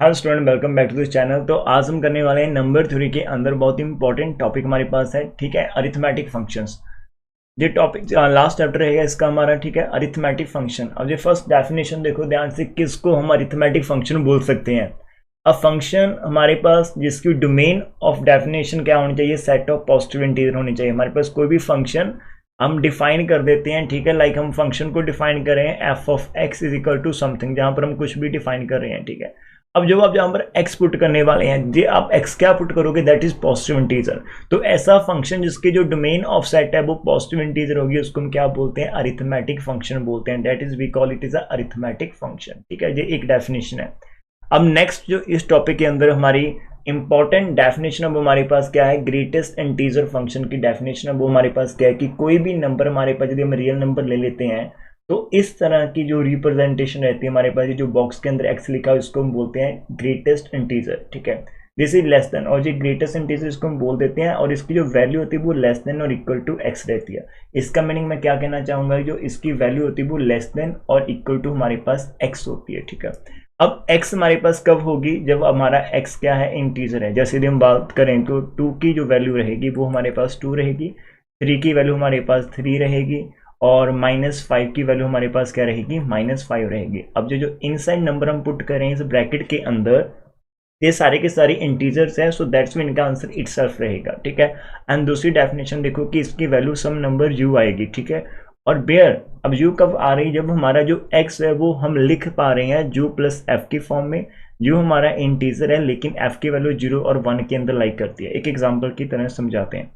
Hello student, welcome back to this channel. तो आज हम करने वाले हैं नंबर थ्योरी के अंदर बहुत इंपॉर्टेंट टॉपिक हमारे पास है, ठीक है, अरिथमेटिक फंक्शंस। ये टॉपिक लास्ट चैप्टर रहेगा इसका हमारा, ठीक है, अरिथमेटिक फंक्शन। अब ये फर्स्ट डेफिनेशन देखो ध्यान से, किसको हम अरिथमेटिक फंक्शन बोल सकते हैं। अब फंक्शन हमारे पास जिसकी डोमेन ऑफ डेफिनेशन क्या होनी चाहिए, सेट ऑफ पॉजिटिव इंटीजर होनी चाहिए। हमारे पास कोई भी फंक्शन हम डिफाइन कर देते हैं, ठीक है, लाइक हम फंक्शन को डिफाइन कर रहे हैं f of x is equal to something, जहां पर हम कुछ भी डिफाइन कर रहे हैं, ठीक है। अब जब आप जहां पर x पुट करने वाले हैं, जी आप x क्या पुट करोगे, दैट इज पॉजिटिव इंटीजर। तो ऐसा फंक्शन जिसके जो डोमेन ऑफ सेट है वो पॉजिटिव इंटीजर होगी, उसको हम क्या बोलते हैं, अरिथमेटिक फंक्शन बोलते हैं। That is we call it is a arithmetic function, ठीक है, ये एक डेफिनेशन है। अब नेक्स्ट जो इस टॉपिक के अंदर हमारी इंपॉर्टेंट डेफिनेशन अब हमारे पास क्या है, ग्रेटेस्ट इंटीजर फंक्शन की डेफिनेशन है। वो हमारे पास क्या है कि कोई भी नंबर हमारे पास यदि हम रियल नंबर ले लेते हैं तो इस तरह की जो रिप्रेजेंटेशन रहती है हमारे पास, जो बॉक्स के अंदर एक्स लिखा है इसको हम बोलते हैं ग्रेटेस्ट इंटीजर, ठीक है। दिस इज लेस देन, और ये ग्रेटेस्ट इंटीजर इसको हम बोल देते हैं, और इसकी जो वैल्यू होती है वो लेस देन और इक्वल टू एक्स रहती है। इसका मीनिंग मैं क्या कहना चाहूंगा, जो इसकी वैल्यू होती है वो लेस देन और इक्वल टू हमारे पास एक्स होती है, ठीक है। अब x हमारे पास कब होगी, जब हमारा x क्या है, इंटीजर है। जैसे यदि हम बात करें तो 2 की जो वैल्यू रहेगी वो हमारे पास 2 रहेगी, 3 की वैल्यू हमारे पास 3 रहेगी, और -5 की वैल्यू हमारे पास क्या रहेगी, -5 रहेगी। अब जो इनसाइड नंबर हम पुट करें इस ब्रैकेट के अंदर, ये सारे के सारे इंटीजर्स हैं, सो दैट्स मीन इनका आंसर इटसेल्फ रहेगा, ठीक है। एंड दूसरी डेफिनेशन देखो कि इसकी वैल्यू सम नंबर u आएगी, ठीक है। और बेयर, अब u कब आ रही, जब हमारा जो x है वो हम लिख पा रहे हैं u प्लस एफ की फॉर्म में। u हमारा इंटीजर है लेकिन f की वैल्यू 0 और 1 के अंदर लाइक करती है। एक एग्जांपल की तरह समझाते हैं।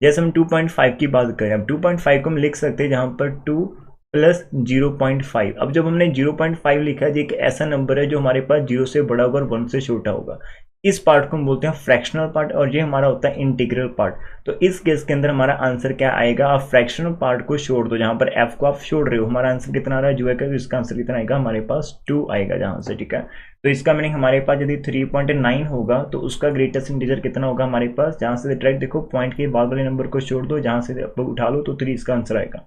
जैसे हम 2.5 की बात करें, अब 2.5 को हम लिख सकते हैं जहां पर 2 प्लस 0.5। अब जब हमने 0.5 लिखा है, ये एक ऐसा नंबर है जो हमारे पास 0 से बड़ा होगा और 1 से छोटा होगा। इस पार्ट को हम बोलते हैं फ्रैक्शनल पार्ट, और ये हमारा होता है इंटीग्रल पार्ट। तो इस केस के अंदर हमारा आंसर क्या आएगा, आप फ्रैक्शनल पार्ट को छोड़ दो, जहां पर f को आप छोड़ रहे हो, हमारा आंसर कितना आ रहा है, जो है कि इसका आंसर कितना आएगा, हमारे पास 2 आएगा जहां से, ठीक है। तो इसका मीनिंग हमारे पास यदि 3.9 होगा तो उसका ग्रेटेस्ट इंटीजर कितना होगा हमारे पास, जहां से डायरेक्ट देखो पॉइंट के बाद वाले नंबर को छोड़ दो, जहां से उठा लो तो 3 इसका आंसर आएगा।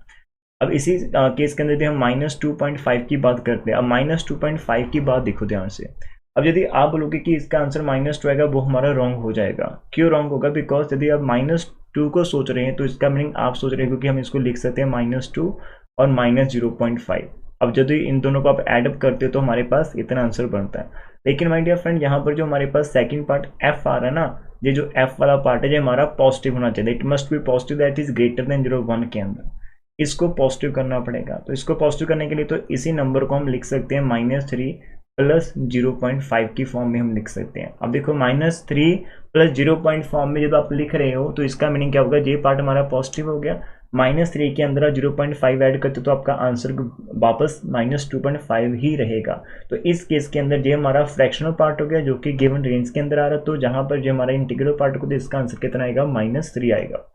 अब इसी केस के अंदर यदि हम -2.5 की बात करते हैं, अब -2.5 की बात देखो ध्यान से। अब यदि आप बोलोगे कि इसका आंसर -2 आएगा, वो हमारा रॉन्ग हो जाएगा। क्यों रॉन्ग होगा, बिकॉज यदि आप -2 को सोच रहे हैं तो इसका मीनिंग आप सोच रहे हो कि हम इसको लिख सकते हैं -2 और -0.5। अब यदि इन दोनों को आप एडअप करते हो तो हमारे पास इतना आंसर बनता है। लेकिन माय डियर फ्रेंड, यहाँ पर जो हमारे पास सेकंड पार्ट f आ रहा है ना, ये जो f वाला पार्ट है, ये हमारा पॉजिटिव होना चाहिए। It must be positive, that is greater than 0.1 के अंदर। इसको पॉजिटिव करना पड़ेगा। तो इसको पॉजिटिव करने के लिए तो इसी नंबर को हम लिख सकते हैं -3 प्लस 0.5 की फॉर्म में हम लिख सकते हैं। अब देखो -3 प्लस 0. फॉर्म में जब आप लिख रहे हो तो इसका मीनिंग क्या होगा, ये पार्ट हमारा पॉजिटिव हो गया, -3 के अंदर 0.5 ऐड करते तो आपका आंसर वापस -2.5 ही रहेगा। तो इस केस के अंदर ये हमारा फ्रैक्शनल पार्ट हो गया जो कि गिवन रेंज के अंदर आ रहा है। तो जहां पर जो हमारा इंटीग्रल पार्ट को, तो इसका आंसर कितना आएगा, -3 आएगा,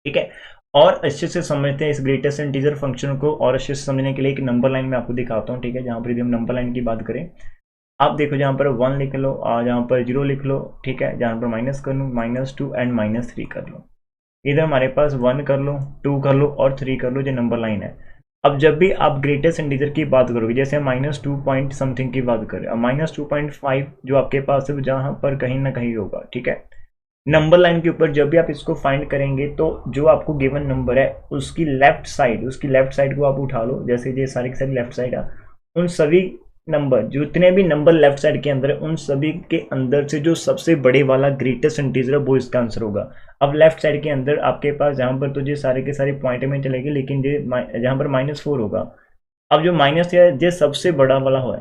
ठीक है। और अच्छे से समझते हैं इस ग्रेटेस्ट इंटीजर फंक्शन को, और अच्छे से समझने के लिए एक नंबर लाइन में आपको दिखाता हूँ, ठीक है। जहाँ पर यदि हम नंबर लाइन की बात करें, आप देखो जहाँ पर 1 लिख लो और जहाँ पर 0 लिख लो, ठीक है। जहाँ पर माइनस कर लो, -2 एंड -3 कर लो। इधर हमारे पास 1 कर लो, 2 कर लो और 3 कर लो, जो नंबर लाइन है। अब जब भी आप ग्रेटेस्ट इंटीजर की बात करोगे, जैसे हम -2 पॉइंट समथिंग की बात करें, अब -2.5 जो आपके पास है जहाँ पर कहीं ना कहीं होगा, ठीक है। नंबर लाइन के ऊपर जब भी आप इसको फाइंड करेंगे तो जो आपको गिवन नंबर है उसकी लेफ्ट साइड को आप उठा लो, जैसे ये सारी की सारी लेफ्ट साइड है, उन सभी नंबर, जितने भी नंबर लेफ्ट साइड के अंदर है, उन सभी के अंदर से जो सबसे बड़े वाला ग्रेटेस्ट इंटीजर है वो इसका आंसर होगा। अब लेफ्ट साइड के अंदर आपके पास जहां पर तो ये सारे के सारे पॉइंट में चलेगी, लेकिन ये जहां पर -4 होगा, अब जो माइनस है ये सबसे बड़ा वाला है,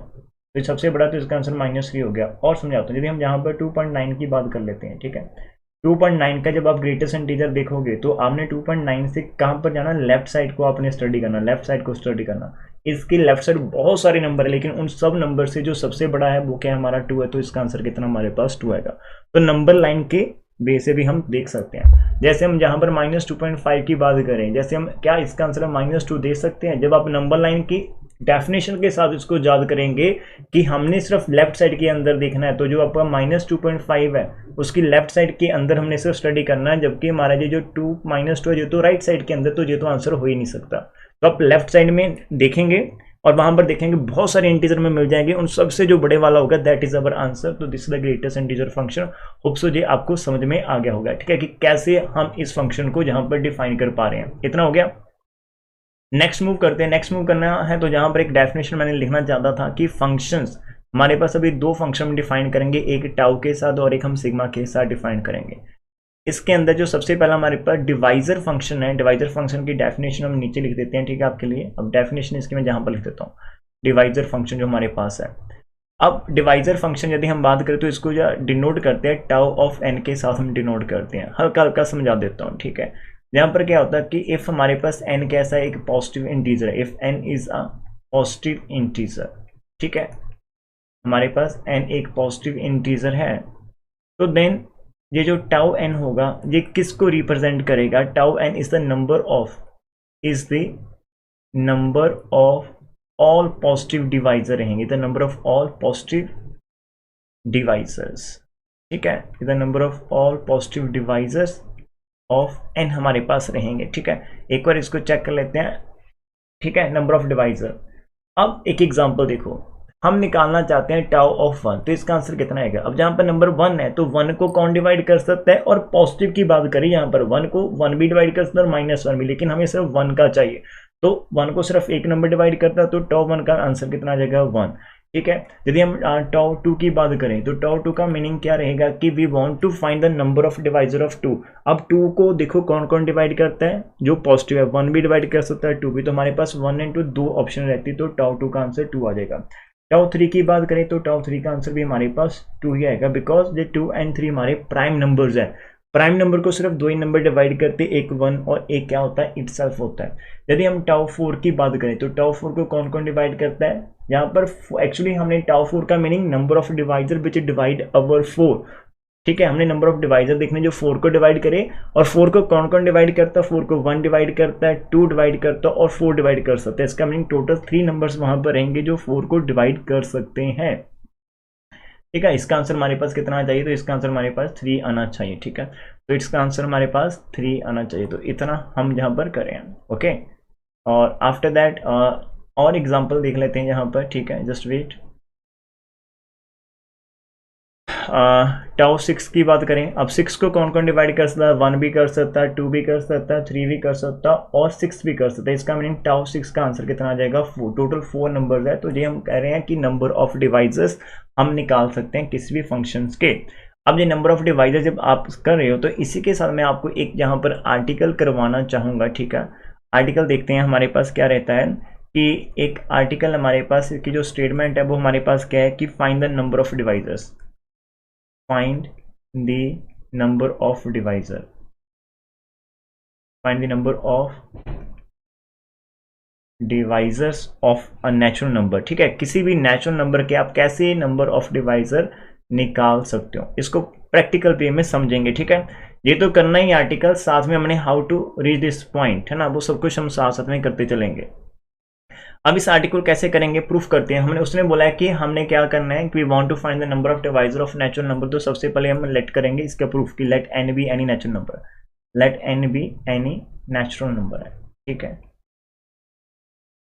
तो सबसे बड़ा, तो इसका आंसर -3 हो गया। और समझाता हूँ, यदि हम यहाँ पर 2.9 की बात कर लेते हैं, ठीक है। 2.9 का जब आप ग्रेटेस्ट इंटीजर देखोगे तो आपने 2.9 से कहाँ पर जाना, लेफ्ट साइड को आपने स्टडी करना, लेफ्ट साइड को स्टडी करना। इसकी लेफ्ट साइड बहुत सारे नंबर है, लेकिन उन सब नंबर से जो सबसे बड़ा है वो क्या है, हमारा 2 है। तो इसका आंसर कितना हमारे पास 2 आएगा। तो नंबर लाइन के वे से भी हम देख सकते हैं। जैसे हम जहाँ पर -2.5 की बात करें, जैसे हम क्या इसका आंसर हम -2 दे सकते हैं, जब आप नंबर लाइन की डेफिनेशन के साथ इसको याद करेंगे कि हमने सिर्फ लेफ्ट साइड के अंदर देखना है, तो जो आपका -2.5 है उसकी लेफ्ट साइड के अंदर हमने सिर्फ स्टडी करना है, जबकि हमारा ये जो 2 -2 है जो तो राइट साइड के अंदर, तो ये तो आंसर हो ही नहीं सकता। तो आप लेफ्ट साइड में देखेंगे और वहां पर देखेंगे बहुत सारे इंटीजर में मिल जाएंगे, उन सबसे जो बड़े वाला होगा दैट इज अवर आंसर। तो this is the greatest integer function. Hope so ये आपको समझ में आ गया होगा, ठीक है, कि कैसे हम इस फंक्शन को जहां पर डिफाइन कर पा रहे हैं। इतना हो गया। नेक्स्ट मूव करते हैं। नेक्स्ट मूव करना है तो जहां पर एक डेफिनेशन मैंने लिखना चाहता था कि फंक्शंस हमारे पास अभी दो फंक्शन डिफाइन करेंगे, एक टाउ के साथ और एक हम सिग्मा के साथ डिफाइन करेंगे। इसके अंदर जो सबसे पहला हमारे पास डिवाइजर फंक्शन है, डिवाइजर फंक्शन की डेफिनेशन हम नीचे लिख देते हैं, ठीक है, आपके लिए। अब डेफिनेशन इसकी मैं जहां पर लिख देता हूँ, डिवाइजर फंक्शन जो हमारे पास है। अब डिवाइजर फंक्शन यदि हम बात करें तो इसको जो डिनोट करते हैं टाउ ऑफ एन के साथ हम डिनोट करते हैं। हल्का हल्का समझा देता हूँ, ठीक है। यहाँ पर क्या होता है कि इफ हमारे पास एन कैसा है, एक पॉजिटिव इंटीजर है, if n is a positive integer, ठीक है, हमारे पास एन एक पॉजिटिव इंटीजर है, तो देन ये जो टाउ एन होगा ये किसको रिप्रेजेंट करेगा? Tau n is the number of all positive divisor रहेंगे, the number of all positive divisors, ठीक है, the number of all positive divisors of n हमारे पास रहेंगे, ठीक है। एक बार इसको चेक कर लेते हैं, ठीक है, नंबर ऑफ डिवाइजर। अब एक एग्जांपल देखो, हम निकालना चाहते हैं टाउ ऑफ वन, तो इसका आंसर कितना आएगा? अब जहां पर नंबर वन है तो वन को कौन डिवाइड कर सकता है? और पॉजिटिव की बात करें यहाँ पर वन को वन भी डिवाइड कर सकता है और माइनस वन भी, लेकिन हमें सिर्फ वन का चाहिए, तो वन को सिर्फ एक नंबर डिवाइड करता है, तो टाउ वन का आंसर कितना आ जाएगा? वन, ठीक है। यदि हम टाउ टू की बात करें तो टाउ टू का मीनिंग क्या रहेगा कि we want to find the number of divisor of two. अब टू को देखो कौन कौन डिवाइड करता है, जो पॉजिटिव है, वन भी डिवाइड कर सकता है, टू भी, तो हमारे पास वन इंटू दो ऑप्शन रहती है, तो टाउ टू का आंसर टू आ जाएगा। टाउ थ्री की बात करें तो टाउ थ्री का आंसर भी हमारे पास टू ही आएगा, बिकॉज ये टू एंड थ्री हमारे प्राइम नंबर्स है। प्राइम नंबर को सिर्फ दो ही नंबर डिवाइड करते, एक वन और एक क्या होता है? इटसेल्फ होता है। यदि हम टाउ फोर की बात करें तो टाउ फोर को कौन कौन डिवाइड करता है? यहाँ पर एक्चुअली हमने टाउ फोर का meaning number of divisor which divide our four, ठीक है, हमने नंबर ऑफ डिवाइजर देखने जो फोर को डिवाइड करे, और फोर को कौन कौन डिवाइड करता है? फोर को वन डिवाइड करता है, टू डिवाइड करता है और फोर डिवाइड कर सकते हैं। इसका मीनिंग टोटल थ्री नंबर्स वहां पर रहेंगे जो फोर को डिवाइड कर सकते हैं, ठीक है। इसका आंसर हमारे पास कितना चाहिए? तो इसका आंसर हमारे पास थ्री आना चाहिए, ठीक है। तो इसका आंसर हमारे पास थ्री आना चाहिए, तो इतना हम यहाँ पर करें, ओके। और आफ्टर दैट और एग्जांपल देख लेते हैं यहाँ पर, ठीक है, जस्ट वेट। टाउ सिक्स की बात करें, अब सिक्स को कौन कौन डिवाइड कर सकता है? वन भी कर सकता है, टू भी कर सकता है, थ्री भी कर सकता है और सिक्स भी कर सकता है। इसका मीनिंग टाउ सिक्स का आंसर कितना आ जाएगा? फोर। टोटल फोर नंबर्स है, तो ये हम कह रहे हैं कि नंबर ऑफ डिवाइसेस हम निकाल सकते हैं किसी भी फंक्शंस के। अब ये नंबर ऑफ डिवाइसेस जब आप कर रहे हो तो इसी के साथ मैं आपको एक यहाँ पर आर्टिकल करवाना चाहूँगा, ठीक है। आर्टिकल देखते हैं हमारे पास क्या रहता है कि एक आर्टिकल हमारे पास की जो स्टेटमेंट है वो हमारे पास क्या है कि find the number of devices, find the number of divisor, find the number of divisors of a natural number, ठीक है। किसी भी नेचुरल नंबर के आप कैसे नंबर ऑफ डिवाइजर निकाल सकते हो, इसको प्रैक्टिकल पे में समझेंगे, ठीक है। ये तो करना ही आर्टिकल, साथ में हमने how to reach this point, है ना, वो सब कुछ हम साथ साथ में करते चलेंगे। अब इस आर्टिकल कैसे करेंगे, प्रूफ करते हैं। हमने उसने बोला है कि हमने क्या करना है कि we want to find the number of divisor of natural number. तो सबसे पहले हम लेट करेंगे इसका प्रूफ कि let N be any natural number, let N be any natural number है, ठीक है,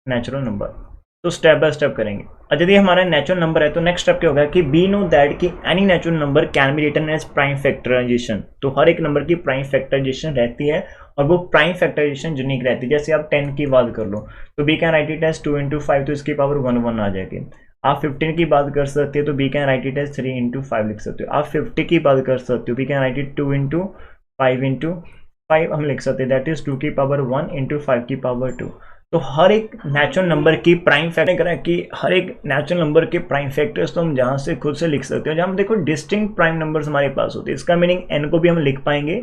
नेचुरल नंबर। तो स्टेप बाय स्टेप करेंगे। और यदि हमारा नेचुरल नंबर है तो नेक्स्ट स्टेप क्या होगा कि बी नो दैट कि any natural number can be written as prime factorization. तो हर एक नंबर की प्राइम फैक्टराइजेशन रहती है और वो प्राइम फैक्टराइजेशन यूनिक रहती है। जैसे आप 10 की बात कर लो तो we can write it as 2 into 5, तो इसकी पावर 1 1 आ जाएगी। आप 15 की बात कर सकते हो तो we can write it as 3 into 5 लिख सकते हो। आप 50 की बात कर सकते हो, we can write it 2 into 5 into 5 हम लिख सकते हैं, दैट इज 2 की पावर 1 इंटू 5 की पावर 2। तो हर एक नेचुरल नंबर की प्राइम फैक्टर करें कि हर एक नेचुरल नंबर के प्राइम फैक्टर्स तो हम जहाँ से खुद से लिख सकते हो, जहाँ देखो डिस्टिंक्ट प्राइम नंबर्स हमारे पास होते हैं। इसका मीनिंग एन को भी हम लिख पाएंगे,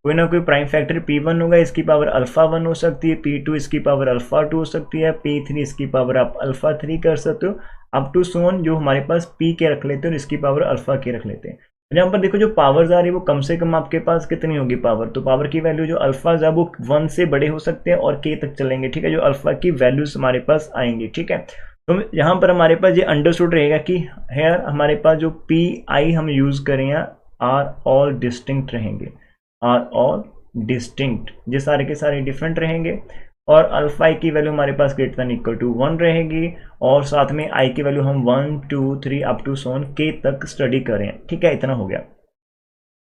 कोई ना कोई प्राइम फैक्टर P1 होगा, इसकी पावर अल्फा 1 हो सकती है, P2 इसकी पावर अल्फा 2 हो सकती है, P3 इसकी पावर आप अल्फा 3 कर सकते हो, अप टू सोन जो हमारे पास P के रख लेते हैं और इसकी पावर अल्फा के रख लेते हैं। यहाँ पर देखो जो पावर्स आ रही है वो कम से कम आपके पास कितनी होगी पावर, तो पावर की वैल्यू जो अल्फाज है वो 1 से बड़े हो सकते हैं और K तक चलेंगे, ठीक है, जो अल्फा की वैल्यूज हमारे पास आएंगी, ठीक है। तो यहाँ पर हमारे पास ये अंडरस्टूड रहेगा कि हेयर हमारे पास जो PI हम यूज करें आर ऑल डिस्टिंक्ट रहेंगे, आर ऑल डिस्टिंक्ट, ये सारे के सारे डिफरेंट रहेंगे। और अल्फा आई की वैल्यू हमारे पास ग्रेटर देन इक्वल टू 1 रहेगी, और साथ में आई की वैल्यू हम 1 2 3 अप टू सोन के तक स्टडी करें। ठीक है, इतना हो गया।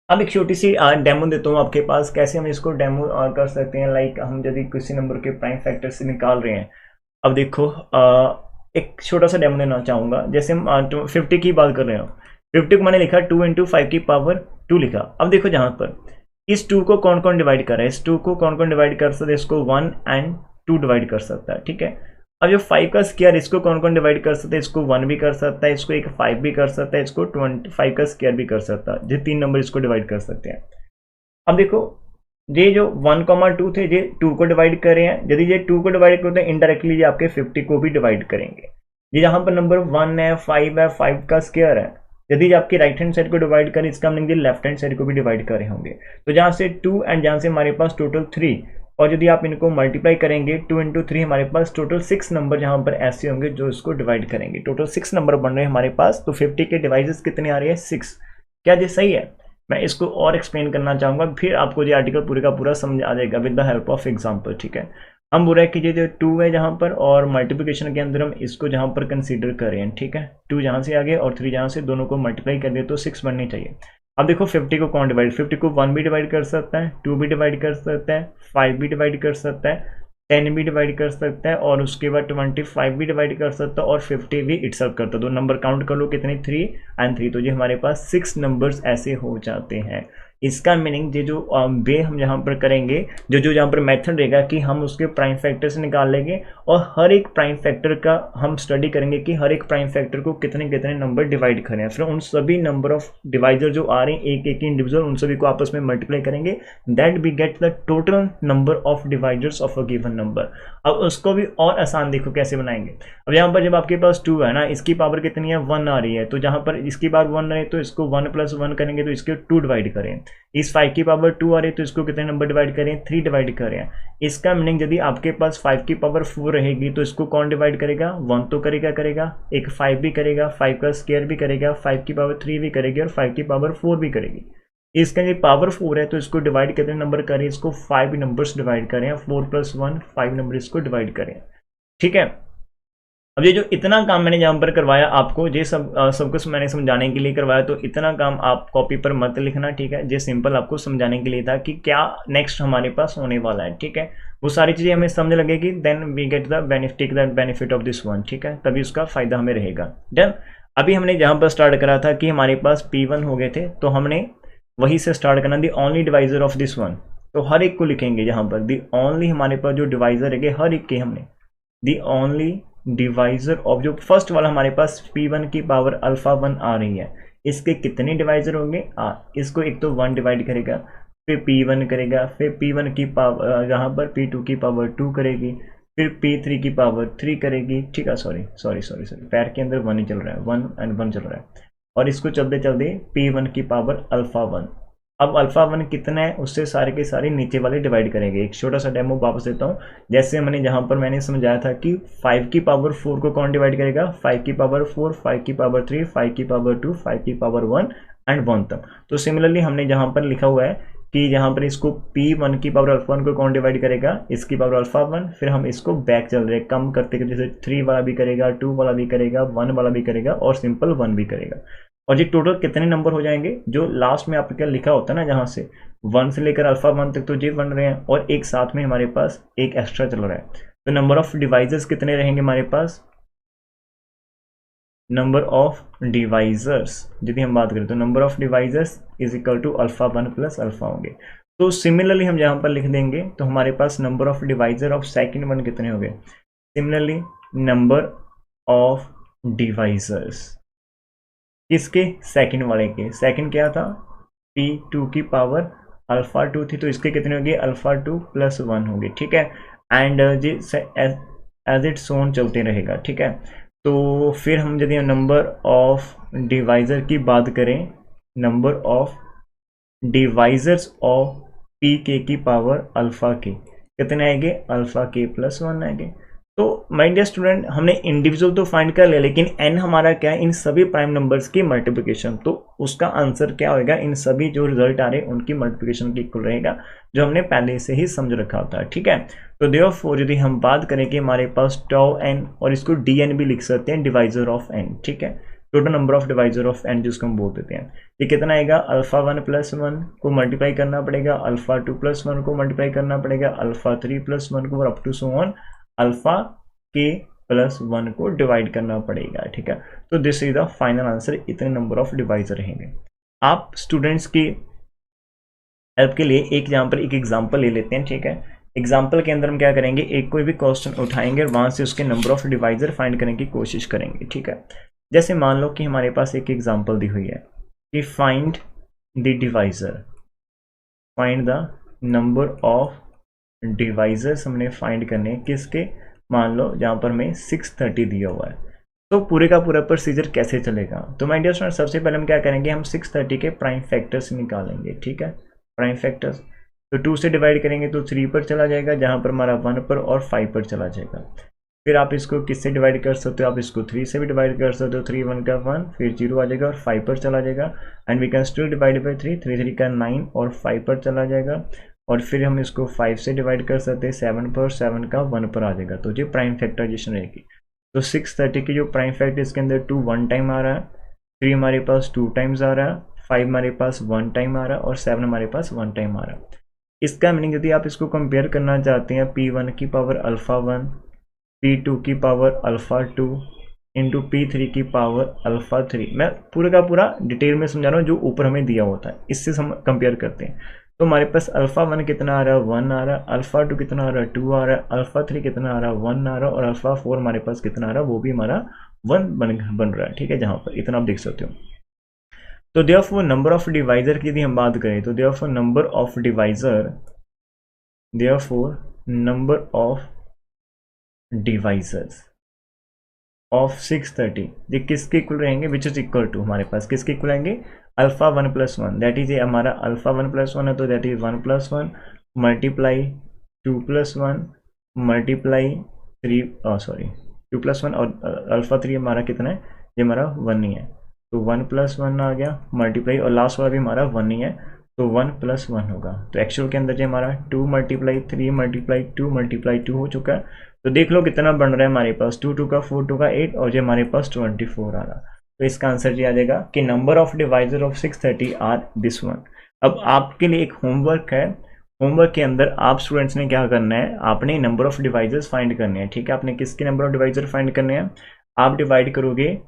अब एक छोटी सी डेमो देता हूँ आपके पास, कैसे हम इसको डेमो कर सकते हैं। लाइक हम यदि किसी नंबर के प्राइम फैक्टर से निकाल रहे हैं, अब देखो एक छोटा सा डेमो देना चाहूँगा। जैसे हम 50 की बात कर रहे हो, 50 को मैंने लिखा 2 इंटू 5 की पावर 2 लिखा। अब देखो जहाँ पर इस 2 को कौन कौन डिवाइड कर रहा है, इस 2 को कौन कौन डिवाइड कर सकता है, इसको 1 एंड 2 डिवाइड कर सकता है। ठीक है, अब जो 5 का स्क्वायर इसको कौन कौन डिवाइड कर सकते हैं, इसको 1 भी कर सकता है, इसको एक 5 भी कर सकता है, इसको 25 का स्क्वायर भी कर सकता है। ये 3 नंबर इसको डिवाइड कर सकते हैं। अब देखो ये जो 1,2 थे ये 2 को डिवाइड कर रहे हैं। यदि ये 2 को डिवाइड करते हैं इनडायरेक्टली ये आपके 50 को भी डिवाइड करेंगे। ये यहाँ पर नंबर 1 है, 5 है, 5 का स्क्वायर है। यदि आपकी राइट हैंड साइड को डिवाइड करें, इसका मीनिंग लेफ्ट हैंड साइड को भी डिवाइड कर रहे होंगे। तो जहाँ से 2 एंड जहाँ से हमारे पास टोटल 3, और यदि आप इनको मल्टीप्लाई करेंगे 2 इंटू 3, हमारे पास टोटल 6 नंबर जहाँ पर ऐसे होंगे जो इसको डिवाइड करेंगे। टोटल 6 नंबर बन रहे हैं हमारे पास। तो 50 के डिवाइसेस कितने आ रहे हैं, 6। क्या ये सही है? मैं इसको और एक्सप्लेन करना चाहूँगा, फिर आपको ये आर्टिकल पूरे का पूरा समझ आ जाएगा with the help of example. ठीक है, हम बोल रहे हैं कि ये जो 2 है जहाँ पर, और मल्टीप्लिकेशन के अंदर हम इसको जहाँ पर कंसीडर करें। ठीक है, 2 जहाँ से आगे और 3 जहाँ से, दोनों को मल्टीप्लाई कर दिया तो 6 बननी चाहिए। अब देखो 50 को कौन डिवाइड, 50 को 1 भी डिवाइड कर सकता है, 2 भी डिवाइड कर सकता है, 5 भी डिवाइड कर सकता है, 10 भी डिवाइड कर सकता है, और उसके बाद 25 भी डिवाइड कर सकता है, और 50 भी इटसेल्फ करता है। दो नंबर काउंट कर लो कितने, 3 एंड 3। तो ये हमारे पास 6 नंबर्स ऐसे हो जाते हैं। इसका मीनिंग ये जो वे हम यहाँ पर करेंगे, जो यहाँ पर मेथड रहेगा कि हम उसके प्राइम फैक्टर से निकाल लेंगे, और हर एक प्राइम फैक्टर का हम स्टडी करेंगे कि हर एक प्राइम फैक्टर को कितने कितने नंबर डिवाइड करें। फिर उन सभी नंबर ऑफ डिवाइजर जो आ रहे हैं एक एक इंडिविजुअल, उन सभी को आपस में मल्टीप्लाई करेंगे, that we get the total number of divisors of a given number. अब उसको भी और आसान देखो कैसे बनाएंगे। अब यहाँ पर जब आपके पास 2 है ना, इसकी पावर कितनी है, 1 आ रही है, तो जहाँ पर इसकी पावर 1 रहे तो इसको 1 + 1 करेंगे तो इसके 2 डिवाइड करें। इस 5 की पावर 2 आ रही है तो इसको कितने नंबर डिवाइड करें, 3 डिवाइड करें। इसका मीनिंग यदि आपके पास 5 की पावर 4 रहेगी तो इसको कौन डिवाइड करेगा, 1 तो करेगा, एक 5 भी करेगा, 5 का स्क्वायर भी करेगा, 5 की पावर 3 भी करेगी, और 5 की पावर 4 भी करेगी। इसका ये पावर 4 है तो इसको डिवाइड कितने नंबर करें, इसको 5 नंबर्स डिवाइड करें, 4 + 1 5 नंबर इसको डिवाइड करें। ठीक है, अब ये जो इतना काम मैंने यहाँ पर करवाया आपको, ये सब कुछ मैंने समझाने के लिए करवाया, तो इतना काम आप कॉपी पर मत लिखना। ठीक है, ये सिंपल आपको समझाने के लिए था कि क्या नेक्स्ट हमारे पास होने वाला है। ठीक है, वो सारी चीज़ें हमें समझ लगेगी, then we get the benefit of this one. ठीक है, तभी उसका फायदा हमें रहेगा। डन। अभी हमने जहाँ पर स्टार्ट करा था कि हमारे पास P1 हो गए थे, तो हमने वही से स्टार्ट करना, the only divisor of this one. तो हर एक को लिखेंगे यहाँ पर, दी ओनली हमारे पास जो डिवाइजर है हर एक के, हमने दी ओनली डिवाइजर ऑफ जो फर्स्ट वाला हमारे पास P1 की पावर α1 आ रही है, इसके कितने डिवाइजर होंगे, इसको एक तो 1 डिवाइड करेगा, फिर P1 करेगा, फिर P1 की पावर यहाँ पर P2 की पावर 2 करेगी, फिर P3 की पावर 3 करेगी। ठीक है, सॉरी पैर के अंदर 1 ही चल रहा है, 1 and 1 चल रहा है, और इसको चलते चलते P1 की पावर α1। अब α1 कितना है, उससे सारे के सारे नीचे वाले डिवाइड करेंगे। एक छोटा सा डेमो वापस देता हूँ। जैसे मैंने जहाँ पर मैंने समझाया था कि 5 की पावर 4 को कौन डिवाइड करेगा, 5 की पावर 4, 5 की पावर 3, 5 की पावर 2, 5 की पावर 1 एंड 1 तक। तो सिमिलरली हमने जहाँ पर लिखा हुआ है कि यहाँ पर इसको P1 की पावर α1 को कौन डिवाइड करेगा, इसकी पावर α1, फिर हम इसको बैक चल रहे कम करते करते, जैसे 3 वाला भी करेगा, 2 वाला भी करेगा, 1 वाला भी करेगा, और सिंपल 1 भी करेगा। और ये टोटल कितने नंबर हो जाएंगे, जो लास्ट में आपके लिखा होता है ना, जहाँ से 1 से लेकर α1 तक, तो ये बन रहे हैं, और एक साथ में हमारे पास एक एक्स्ट्रा चल रहा है। तो नंबर ऑफ डिवाइजर्स कितने रहेंगे हमारे पास, नंबर ऑफ डिवाइजर्स यदि हम बात करें तो number of divisors is equal to α1 + α होंगे। तो सिमिलरली हम यहाँ पर लिख देंगे, तो हमारे पास number of divisor of second one कितने हो गए, सिमिलरली नंबर ऑफ डिवाइजर्स किसके, सेकंड वाले के। सेकंड क्या था, P2 की पावर α2 थी, तो इसके कितने होंगे, α2 + 1 होंगे। ठीक है, एंड जी एज इट सोन चलते रहेगा। ठीक है, तो फिर हम यदि नंबर ऑफ डिवाइजर की बात करें, number of divisors of PK की पावर α कितने आएंगे, αk + 1 आएंगे। तो माय डियर स्टूडेंट, हमने इंडिविजुअल तो फाइंड कर लिया, लेकिन n हमारा क्या है, इन सभी प्राइम नंबर्स की मल्टीप्लिकेशन। तो उसका आंसर क्या होगा, इन सभी जो रिजल्ट आ रहे हैं उनकी मल्टीप्लिकेशन के इक्वल रहेगा, जो हमने पहले से ही समझ रखा होता है। ठीक है, तो देयरफॉर यदि हम बात करें कि हमारे पास टाउ एन, और इसको डी एन भी लिख सकते हैं, डिवाइजर ऑफ एन, ठीक है, total number of divisor of N जिसको हम बोल देते हैं, ये कितना आएगा, अल्फा 1 + 1 को मल्टीप्लाई करना पड़ेगा, अल्फा 2 + 1 को मल्टीप्लाई करना पड़ेगा, अल्फा 3 + 1 को, और up to so on alpha के +1 को डिवाइड करना पड़ेगा, ठीक है। तो this is the final answer, इतने नंबर ऑफ डिवाइजर रहेंगे। आप स्टूडेंट्स की हेल्प के लिए एक एग्जाम्पल ले लेते हैं, ठीक है। एग्जाम्पल के अंदर हम क्या करेंगे, एक कोई भी क्वेश्चन उठाएंगे और वहां से उसके नंबर ऑफ डिवाइजर फाइंड करने की कोशिश करेंगे, ठीक है। जैसे मान लो कि हमारे पास एक एग्जाम्पल दी हुई है कि find the divisor, find the number of divisors हमने फाइंड करने किसके, मान लो जहाँ पर हमें 630 दिया हुआ है। तो पूरे का पूरा प्रोसीजर कैसे चलेगा, तो माय डियर स्टूडेंट सबसे पहले हम क्या करेंगे, हम 630 के प्राइम फैक्टर्स निकालेंगे, ठीक है, प्राइम फैक्टर्स। तो 2 से डिवाइड करेंगे तो 3 पर चला जाएगा, जहाँ पर हमारा 1 पर और 5 पर चला जाएगा। फिर आप इसको किससे डिवाइड कर सकते हो, आप इसको 3 से भी डिवाइड कर सकते हो, 3 1 का 1, फिर 0 आ जाएगा और 5 पर चला जाएगा, and we can still divide by 3, 3 3 का 9 और 5 पर चला जाएगा, और फिर हम इसको 5 से डिवाइड कर सकते हैं 7 पर, 7 का 1 पर आ जाएगा। तो ये प्राइम फैक्टराइजेशन रहेगी। तो 630 की जो प्राइम फैक्टर इसके अंदर 2 1 टाइम आ रहा है, 3 हमारे पास 2 टाइम्स आ रहा है, 5 हमारे पास 1 टाइम आ रहा है, और 7 हमारे पास 1 टाइम आ रहा है। इसका मीनिंग यदि आप इसको कंपेयर करना चाहते हैं, P1 की पावर अल्फा 1, P2 की पावर अल्फा 2 इंटू P3 की पावर अल्फा 3, मैं पूरे का पूरा डिटेल में समझा रहा हूँ, जो ऊपर हमें दिया होता है इससे हम कंपेयर करते हैं। तो हमारे पास अल्फा 1 कितना आ रहा है, 1 आ रहा है, अल्फा 2 कितना आ रहा है, 2 आ रहा है, अल्फा 3 कितना आ रहा है, 1 आ रहा है, और अल्फा 4 हमारे पास कितना आ रहा है, वो भी हमारा 1 बन रहा है, ठीक है, जहाँ पर इतना आप देख सकते हो। तो देयरफॉर नंबर ऑफ डिवाइजर की यदि हम बात करें, तो therefore number of divisor, therefore number of divisors of 630 ये किसके इक्वल रहेंगे, विच इज इक्वल टू, हमारे पास किसके इक्वल आएंगे, अल्फा 1 + 1, दैट इज, ये हमारा अल्फा 1 + 1 है, तो that is 1 + 1 multiply 2 + 1 multiply 3 sorry 2 + 1, और अल्फा 3 हमारा कितना है, ये हमारा 1 ही है, तो 1 + 1 आ गया मल्टीप्लाई, और लास्ट वाला भी हमारा 1 ही है, तो 1 + 1 होगा। तो एक्चुअल के अंदर जो हमारा 2 × 3 × 2 × 2 हो चुका है। तो देख लो कितना बन रहा है हमारे पास, 2 2 का 4, 2 का 8, और जो हमारे पास 24 आ रहा। तो इसका आंसर ये आ जाएगा कि number of divisor of 630 are this one. अब आपके लिए एक होमवर्क है, होमवर्क के अंदर आप स्टूडेंट्स ने क्या करना है, आपने नंबर ऑफ डिवाइजर्स फाइंड करने हैं, ठीक है। आपने किसके नंबर ऑफ डिवाइजर फाइंड करने हैं, आप डिवाइड करोगे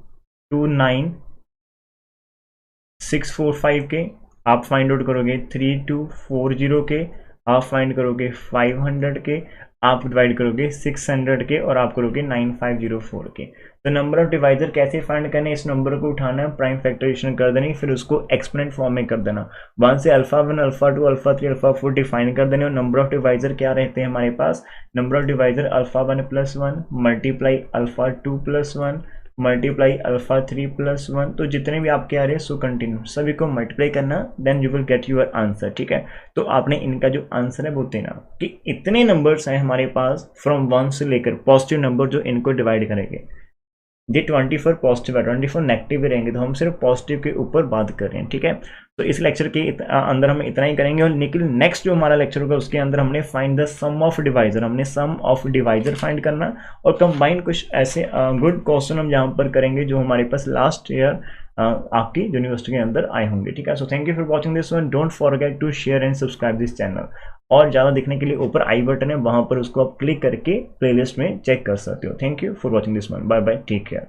29645 के, आप फाइंड आउट करोगे 3240 के, आप फाइंड करोगे 500 के, आप डिवाइड करोगे 600 के, और आप करोगे 9504 के। तो नंबर ऑफ डिवाइजर कैसे फाइंड करने, इस नंबर को उठाना, प्राइम फैक्टराइजेशन कर देनी, फिर उसको एक्सपोनेंट फॉर्म में कर देना, वहां से alpha 1 alpha 2 alpha 3 alpha 4 define कर देने। और नंबर ऑफ डिवाइजर क्या रहते हैं हमारे पास, number of divisor alpha 1 + 1 multiply alpha 2 + 1 multiply alpha 3 + 1, तो जितने भी आपके आ रहे हैं सो कंटिन्यू सभी को मल्टीप्लाई करना, then you will get your answer, ठीक है। तो आपने इनका जो आंसर है वो देना कि इतने नंबर्स हैं हमारे पास फ्रॉम 1 से लेकर पॉजिटिव नंबर जो इनको डिवाइड करेंगे। ये 24 पॉजिटिव है, 24 नेगेटिव भी रहेंगे, तो हम सिर्फ पॉजिटिव के ऊपर बात कर रहे हैं, ठीक है। तो इस लेक्चर के अंदर हम इतना ही करेंगे, और लेकिन नेक्स्ट जो हमारा लेक्चर होगा उसके अंदर हमने find the sum of divisor, हमने सम ऑफ डिवाइजर फाइंड करना, और कंबाइन कुछ ऐसे गुड क्वेश्चन हम यहाँ पर करेंगे जो हमारे पास लास्ट ईयर आपकी यूनिवर्सिटी के अंदर आए होंगे, ठीक है। So thank you for watching this one, don't forget to share and subscribe this channel. और ज़्यादा देखने के लिए ऊपर आई बटन है, वहाँ पर उसको आप क्लिक करके प्लेलिस्ट में चेक कर सकते हो। Thank you for watching this one, bye bye, take care.